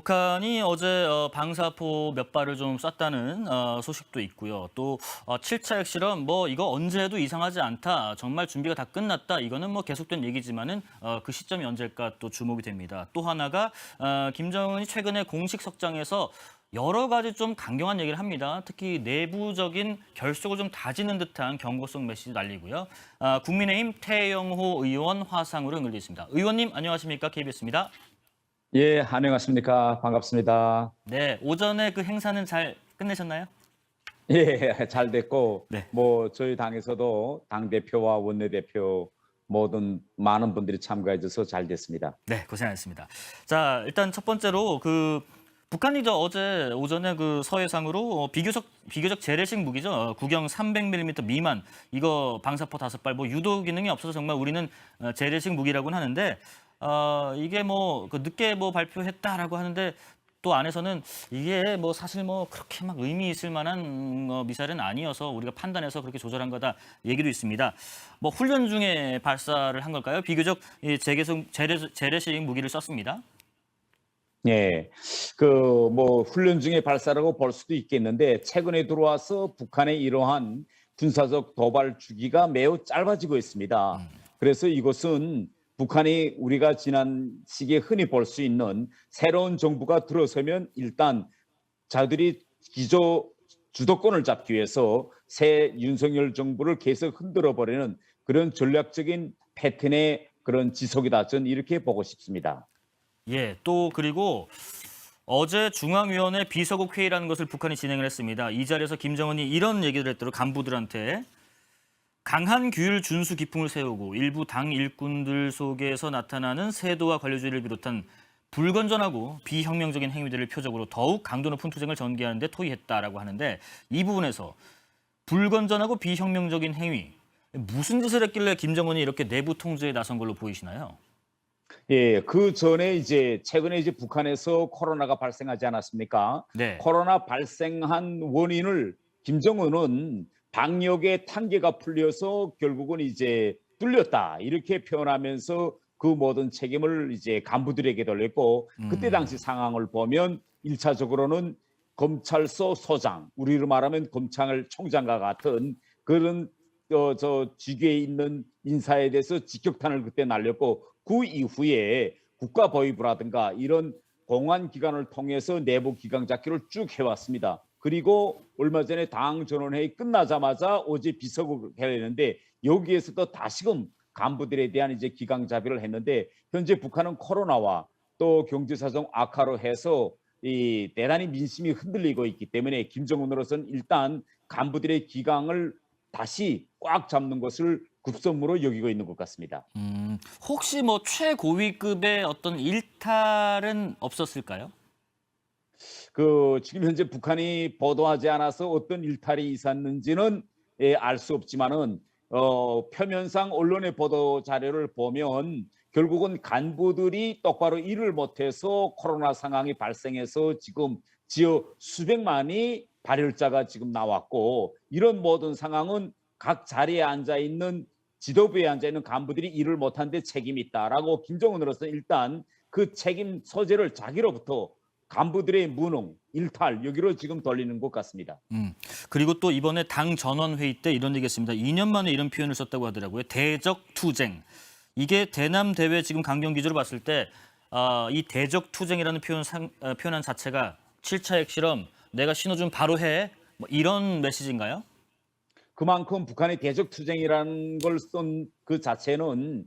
북한이 어제 방사포 몇 발을 좀 쐈다는 소식도 있고요. 또 7차 핵실험 뭐 이거 언제 해도 이상하지 않다. 정말 준비가 다 끝났다. 이거는 뭐 계속된 얘기지만은 그 시점이 언제일까 또 주목이 됩니다. 또 하나가 김정은이 최근에 공식 석장에서 여러 가지 좀 강경한 얘기를 합니다. 특히 내부적인 결속을 좀 다지는 듯한 경고성 메시지 날리고요. 국민의힘 태영호 의원 화상으로 연결돼 있습니다. 의원님 안녕하십니까? KBS입니다. 예, 안녕하십니까. 반갑습니다. 네, 오전에 그 행사는 잘 끝내셨나요? 예, 잘 됐고, 네. 저희 당에서도 당대표와 원내대표 모든 많은 분들이 참가해 줘서 잘 됐습니다. 네, 고생하셨습니다. 자, 일단 첫 번째로 북한이 어제 오전에 그 서해상으로 비교적 재래식 무기죠. 구경 300mm 미만 이거 방사포 5발 뭐 유도 기능이 없어서 정말 우리는 재래식 무기라고는 하는데 이게 그 늦게 발표했다라고 하는데 또 안에서는 이게 사실 그렇게 막 의미 있을 만한 미사일은 아니어서 우리가 판단해서 그렇게 조절한 거다 얘기도 있습니다. 훈련 중에 발사를 한 걸까요? 비교적 이 재래식 무기를 썼습니다. 예, 훈련 중에 발사라고 볼 수도 있겠는데, 최근에 들어와서 북한의 이러한 군사적 도발 주기가 매우 짧아지고 있습니다. 그래서 이것은 북한이 우리가 지난 시기에 흔히 볼 수 있는 새로운 정부가 들어서면 일단 자들이 주도권을 잡기 위해서 새 윤석열 정부를 계속 흔들어 버리는 그런 전략적인 패턴의 그런 지속이다. 저는 이렇게 보고 싶습니다. 예, 또 그리고 어제 중앙위원회 비서국 회의라는 것을 북한이 진행을 했습니다. 이 자리에서 김정은이 이런 얘기를 했더라고요. 간부들한테 강한 규율 준수 기풍을 세우고 일부 당 일꾼들 속에서 나타나는 세도와 관료주의를 비롯한 불건전하고 비혁명적인 행위들을 표적으로 더욱 강도 높은 투쟁을 전개하는 데 토의했다라고 하는데 이 부분에서 불건전하고 비혁명적인 행위 무슨 짓을 했길래 김정은이 이렇게 내부 통제에 나선 걸로 보이시나요? 예, 최근에 북한에서 코로나가 발생하지 않았습니까? 네. 코로나 발생한 원인을 김정은은 방역의 단계가 풀려서 결국은 뚫렸다. 이렇게 표현하면서 그 모든 책임을 간부들에게 돌렸고, 그때 당시 상황을 보면 1차적으로는 검찰서 소장, 우리로 말하면 검찰총장과 같은 그런 직위에 있는 인사에 대해서 직격탄을 그때 날렸고, 그 이후에 국가보위부라든가 이런 공안기관을 통해서 내부 기강 잡기를 쭉 해왔습니다. 그리고 얼마 전에 당 전원회의 끝나자마자 어제 비서국을 했는데 여기에서도 다시금 간부들에 대한 기강 잡이를 했는데, 현재 북한은 코로나와 또 경제사정 악화로 해서 대단히 민심이 흔들리고 있기 때문에 김정은으로서는 일단 간부들의 기강을 다시 꽉 잡는 것을 급선무로 여기고 있는 것 같습니다. 혹시 최고위급의 어떤 일탈은 없었을까요? 지금 현재 북한이 보도하지 않아서 어떤 일탈이 있었는지는 알 수 없지만은 표면상 언론의 보도 자료를 보면 결국은 간부들이 똑바로 일을 못해서 코로나 상황이 발생해서 지금 지어 수백만이 발열자가 지금 나왔고, 이런 모든 상황은 각 자리에 앉아 있는 지도부에 앉아 있는 간부들이 일을 못한 데 책임이 있다라고 김정은으로서 일단 그 책임 소재를 자기로부터 간부들의 무능, 일탈 여기로 지금 돌리는 것 같습니다. 그리고 또 이번에 당 전원 회의 때 이런 얘기했습니다. 2년 만에 이런 표현을 썼다고 하더라고요. 대적 투쟁. 이게 대남 대회 지금 강경 기조로 봤을 때 이 대적 투쟁이라는 표현 자체가 7차 핵실험 내가 신호 좀 바로 해. 이런 메시지인가요? 그만큼 북한의 대적 투쟁이라는 걸 쓴 그 자체는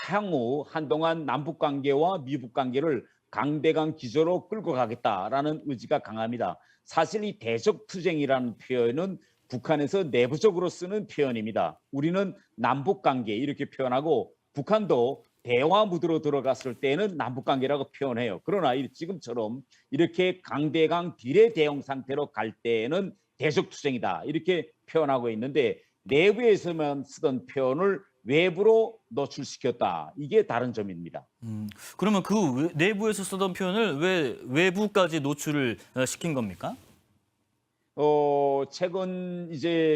향후 한동안 남북 관계와 미북 관계를 강대강 기조로 끌고 가겠다라는 의지가 강합니다. 사실 이 대적 투쟁이라는 표현은 북한에서 내부적으로 쓰는 표현입니다. 우리는 남북 관계 이렇게 표현하고, 북한도 대화 무드로 들어갔을 때는 남북 관계라고 표현해요. 그러나 지금처럼 이렇게 강대강 비례 대응 상태로 갈 때에는 대적 투쟁이다 이렇게 표현하고 있는데, 내부에서만 쓰던 표현을 외부로 노출시켰다. 이게 다른 점입니다. 그러면 내부에서 쓰던 표현을 왜 외부까지 노출을 시킨 겁니까? 최근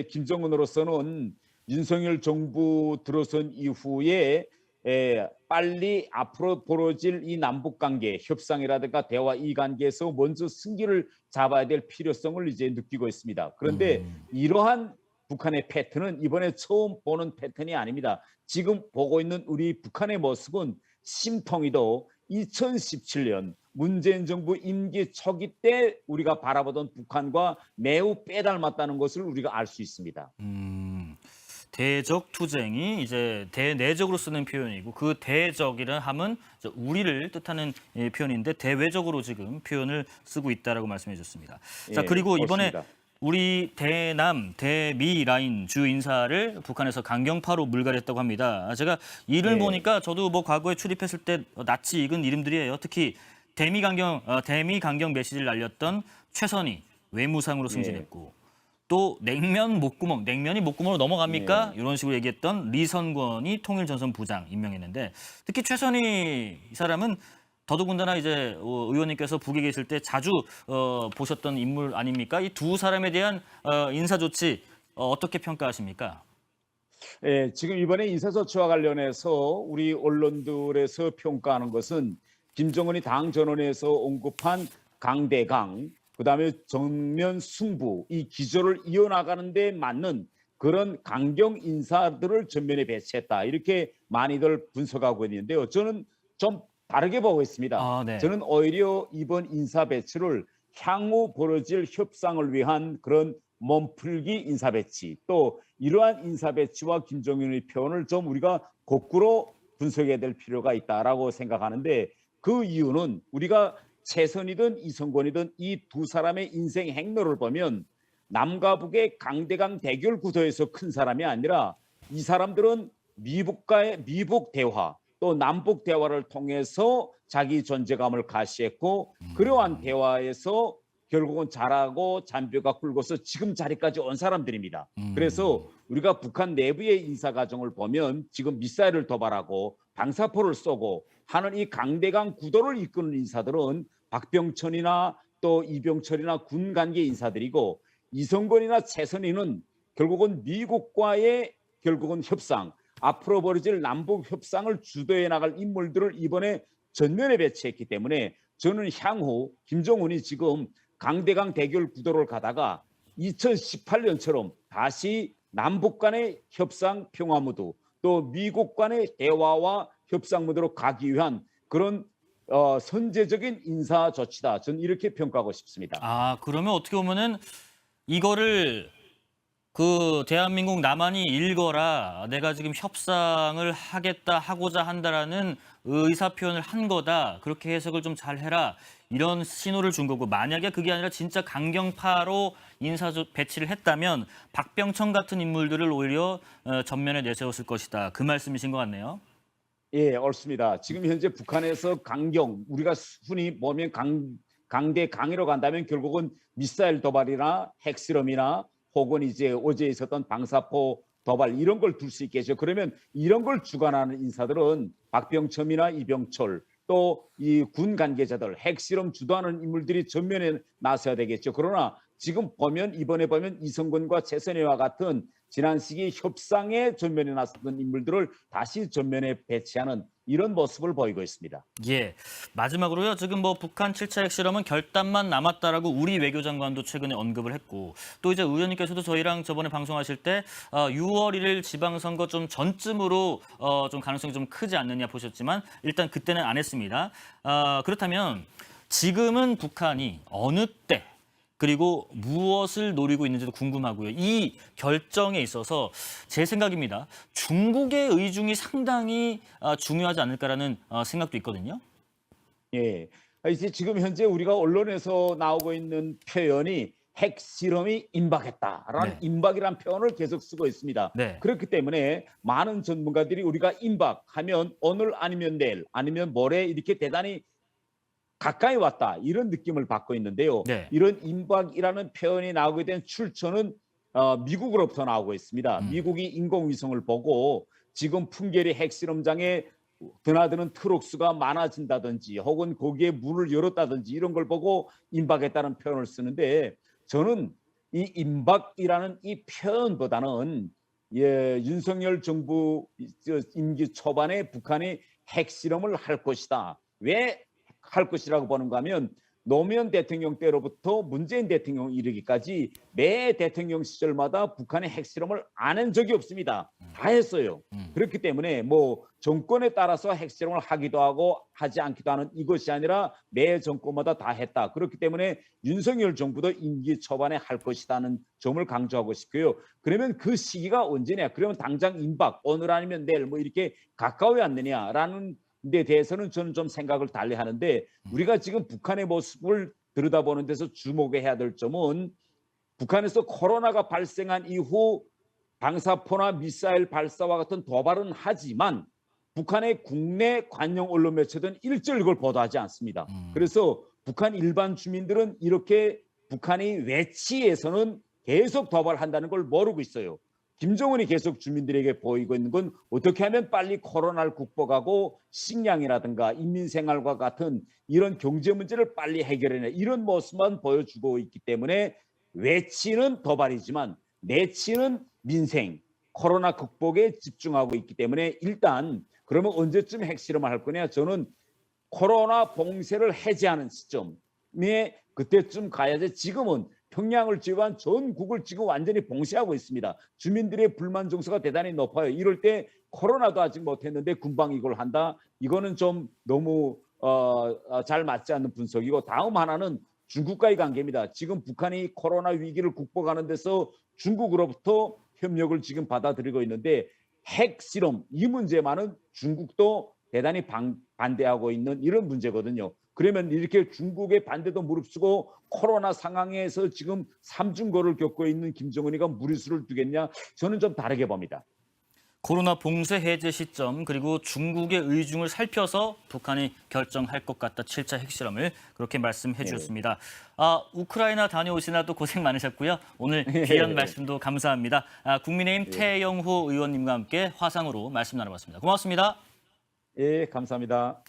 김정은으로서는 윤석열 정부 들어선 이후에 빨리 앞으로 벌어질 이 남북 관계 협상이라든가 대화 이 관계에서 먼저 승기를 잡아야 될 필요성을 이제 느끼고 있습니다. 그런데 이러한 북한의 패턴은 이번에 처음 보는 패턴이 아닙니다. 지금 보고 있는 우리 북한의 모습은 심통이도 2017년 문재인 정부 임기 초기 때 우리가 바라보던 북한과 매우 빼닮았다는 것을 우리가 알 수 있습니다. 대적 투쟁이 이제 대내적으로 쓰는 표현이고 그 대적이라는 함은 이제 우리를 뜻하는 표현인데 대외적으로 지금 표현을 쓰고 있다라고 말씀해 주셨습니다. 자, 예, 그리고 이번에 그렇습니다. 우리 대남, 대미 라인 주 인사를 북한에서 강경파로 물갈이했다고 합니다. 제가 이를 예. 보니까 저도 뭐 과거에 출입했을 때 낯이 익은 이름들이에요. 특히 대미 강경 메시지를 날렸던 최선희 외무상으로 승진했고 또 냉면 목구멍, 냉면이 목구멍으로 넘어갑니까? 이런 식으로 얘기했던 리선권이 통일전선부장 임명했는데 특히 최선희 이 사람은 더더군다나 이제 의원님께서 북에 계실 때 자주 보셨던 인물 아닙니까? 이 두 사람에 대한 인사 조치 어떻게 평가하십니까? 예, 지금 이번에 인사조치와 관련해서 우리 언론들에서 평가하는 것은 김정은이 당 전원에서 언급한 강대강, 그다음에 정면 승부 이 기조를 이어나가는 데 맞는 그런 강경 인사들을 전면에 배치했다. 이렇게 많이들 분석하고 있는데요. 저는 좀 다르게 보고 있습니다. 아, 네. 저는 오히려 이번 인사 배치를 향후 벌어질 협상을 위한 그런 몸풀기 인사 배치, 또 이러한 인사 배치와 김정은의 표현을 좀 우리가 거꾸로 분석해야 될 필요가 있다라고 생각하는데 그 이유는 우리가 최선이든 이성권이든 이 두 사람의 인생 행로를 보면 남과 북의 강대강 대결 구도에서 큰 사람이 아니라 이 사람들은 미북과의 미북 대화 또 남북 대화를 통해서 자기 존재감을 가시했고 그러한 대화에서 결국은 잘하고 잔뼈가 굵어서 지금 자리까지 온 사람들입니다. 그래서 우리가 북한 내부의 인사 과정을 보면 지금 미사일을 도발하고 방사포를 쏘고 하는 이 강대강 구도를 이끄는 인사들은 박병천이나 또 이병철이나 군 관계 인사들이고 이성권이나 최선희는 결국은 미국과의 결국은 협상, 앞으로 벌어질 남북 협상을 주도해 나갈 인물들을 이번에 전면에 배치했기 때문에 저는 향후 김정은이 지금 강대강 대결 구도를 가다가 2018년처럼 다시 남북 간의 협상 평화 무드 또 미국 간의 대화와 협상 무드로 가기 위한 그런 선제적인 인사 조치다. 저는 이렇게 평가하고 싶습니다. 아, 그러면 어떻게 보면은 이거를 그 대한민국 남한이 읽어라. 내가 지금 협상을 하고자 한다라는 의사 표현을 한 거다. 그렇게 해석을 좀 잘 해라. 이런 신호를 준 거고 만약에 그게 아니라 진짜 강경파로 배치를 했다면 박병천 같은 인물들을 오히려 전면에 내세웠을 것이다. 그 말씀이신 것 같네요. 예, 옳습니다. 지금 현재 북한에서 강경, 우리가 흔히 보면 강대 강으로 간다면 결국은 미사일 도발이나 핵실험이나 혹은 이제 어제 있었던 방사포 도발 이런 걸 둘 수 있겠죠. 그러면 이런 걸 주관하는 인사들은 박병첨이나 이병철 또 이 군 관계자들 핵실험 주도하는 인물들이 전면에 나서야 되겠죠. 그러나 지금 보면 이번에 보면 이성근과 최선희와 같은 지난 시기 협상에 전면에 나섰던 인물들을 다시 전면에 배치하는 이런 모습을 보이고 있습니다. 예. 마지막으로요. 지금 뭐 북한 7차 핵실험은 결단만 남았다라고 우리 외교장관도 최근에 언급을 했고 또 이제 의원님께서도 저희랑 저번에 방송하실 때 6월 1일 지방선거 좀 전쯤으로 좀 가능성이 좀 크지 않느냐 보셨지만 일단 그때는 안 했습니다. 그렇다면 지금은 북한이 어느 때 그리고 무엇을 노리고 있는지도 궁금하고요. 이 결정에 있어서 제 생각입니다. 중국의 의중이 상당히 중요하지 않을까라는 생각도 있거든요. 예. 이제 지금 현재 우리가 언론에서 나오고 있는 표현이 핵실험이 임박했다라는 네. 임박이라는 표현을 계속 쓰고 있습니다. 네. 그렇기 때문에 많은 전문가들이 우리가 임박하면 오늘 아니면 내일 아니면 모레 이렇게 대단히 가까이 왔다 이런 느낌을 받고 있는데요. 네. 이런 임박이라는 표현이 나오게 된 출처는 미국으로부터 나오고 있습니다. 미국이 인공위성을 보고 지금 풍계리 핵실험장에 드나드는 트럭수가 많아진다든지 혹은 거기에 문을 열었다든지 이런 걸 보고 임박했다는 표현을 쓰는데 저는 이 임박이라는 이 표현보다는 윤석열 정부 임기 초반에 북한이 핵실험을 할 것이다. 왜 할 것이라고 보는가 하면 노무현 대통령 때로부터 문재인 대통령 이르기까지 매 대통령 시절마다 북한의 핵실험을 안 한 적이 없습니다. 다 했어요. 그렇기 때문에 뭐 정권에 따라서 핵실험을 하기도 하고 하지 않기도 하는 이것이 아니라 매 정권마다 다 했다. 그렇기 때문에 윤석열 정부도 임기 초반에 할 것이라는 점을 강조하고 싶고요. 그러면 그 시기가 언제냐? 그러면 당장 임박, 오늘 아니면 내일 뭐 이렇게 가까워야 않느냐라는 데 대해서는 저는 좀 생각을 달리 하는데 우리가 지금 북한의 모습을 들여다보는 데서 주목해야 될 점은 북한에서 코로나가 발생한 이후 방사포나 미사일 발사와 같은 도발은 하지만 북한의 국내 관영 언론 매체들은 일절 이걸 보도하지 않습니다. 그래서 북한 일반 주민들은 이렇게 북한이 외치에서는 계속 도발한다는 걸 모르고 있어요. 김정은이 계속 주민들에게 보이고 있는 건 어떻게 하면 빨리 코로나를 극복하고 식량이라든가 인민생활과 같은 이런 경제 문제를 빨리 해결해내 이런 모습만 보여주고 있기 때문에 외치는 도발이지만 내치는 민생, 코로나 극복에 집중하고 있기 때문에 일단 그러면 언제쯤 핵실험을 할 거냐? 저는 코로나 봉쇄를 해제하는 시점에 그때쯤 가야지. 지금은 평양을 제외한 전국을 지금 완전히 봉쇄하고 있습니다. 주민들의 불만 정서가 대단히 높아요. 이럴 때 코로나도 아직 못했는데 금방 이걸 한다. 이거는 좀 너무 잘 맞지 않는 분석이고 다음 하나는 중국과의 관계입니다. 지금 북한이 코로나 위기를 극복하는 데서 중국으로부터 협력을 지금 받아들이고 있는데 핵실험 이 문제만은 중국도 대단히 반대하고 있는 이런 문제거든요. 그러면 이렇게 중국의 반대도 무릅쓰고 코로나 상황에서 지금 삼중고를 겪고 있는 김정은이가 무리수를 두겠냐? 저는 좀 다르게 봅니다. 코로나 봉쇄 해제 시점 그리고 중국의 의중을 살펴서 북한이 결정할 것 같다. 7차 핵실험을 그렇게 말씀해 주셨습니다. 우크라이나 다녀오시나도 고생 많으셨고요. 오늘 귀한 말씀도 감사합니다. 국민의힘 태영호 의원님과 함께 화상으로 말씀 나눠봤습니다. 고맙습니다. 예, 감사합니다.